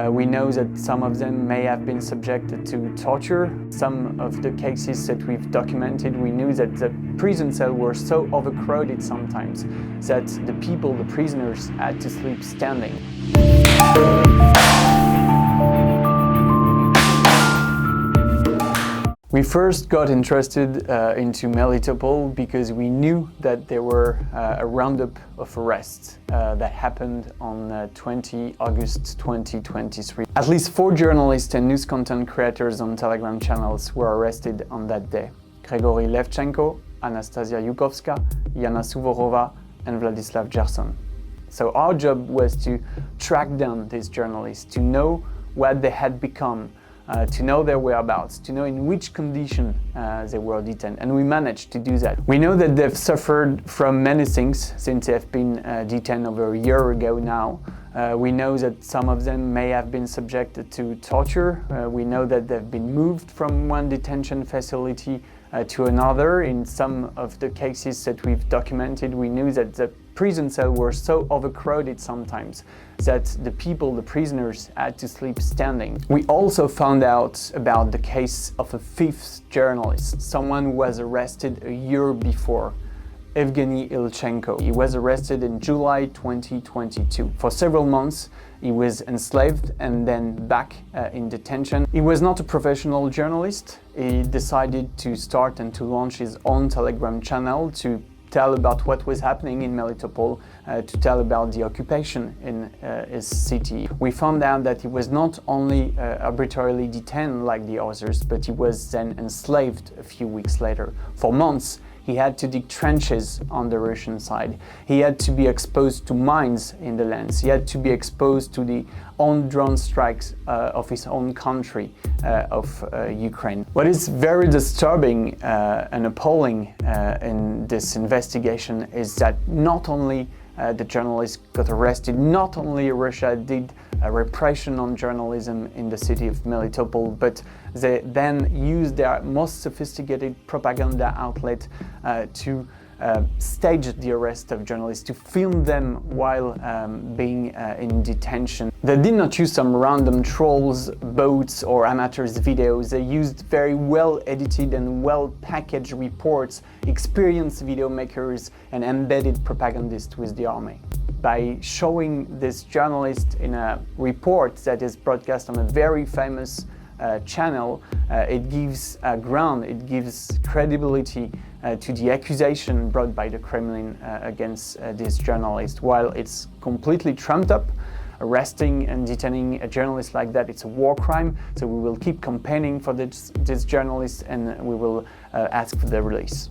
We know that some of them may have been subjected to torture. Some of the cases that we've documented, we knew that the prison cells were so overcrowded sometimes that the people, the prisoners, had to sleep standing. We first got interested into Melitopol because we knew that there were a roundup of arrests that happened on 20 August 2023. At least 4 journalists and news content creators on Telegram channels were arrested on that day. Grigory Levchenko, Anastasia Yukovska, Yana Suvorova, and Vladislav Gerson. So our job was to track down these journalists, to know what they had become, to know their whereabouts, to know in which condition they were detained, and we managed to do that. We know that they've suffered from many things since they've been detained over a year ago now. We know that some of them may have been subjected to torture. We know that they've been moved from one detention facility to another. In some of the cases that we've documented, we knew that the prison cells were so overcrowded sometimes that the people, the prisoners, had to sleep standing. We also found out about the case of a 5th journalist, someone who was arrested a year before, Evgeny Ilchenko. He was arrested in July 2022. For several months, he was enslaved and then back in detention. He was not a professional journalist. He decided to start and to launch his own Telegram channel to tell about what was happening in Melitopol, to tell about the occupation in his city. We found out that he was not only arbitrarily detained like the others, but he was then enslaved a few weeks later. For months, he had to dig trenches on the Russian side. He had to be exposed to mines in the lands. He had to be exposed to the own drone strikes of his own country, of Ukraine. What is very disturbing and appalling in this investigation is that not only the journalists got arrested, not only Russia did repression on journalism in the city of Melitopol, but they then used their most sophisticated propaganda outlet to stage the arrest of journalists, to film them while being in detention. They did not use some random trolls, bots, or amateurs videos. They used very well edited and well packaged reports, experienced video makers, and embedded propagandists with the army. By showing this journalist in a report that is broadcast on a very famous channel, it gives ground, it gives credibility to the accusation brought by the Kremlin against this journalist. While it's completely trumped up, arresting and detaining a journalist like that, it's a war crime, so we will keep campaigning for this journalist and we will ask for their release.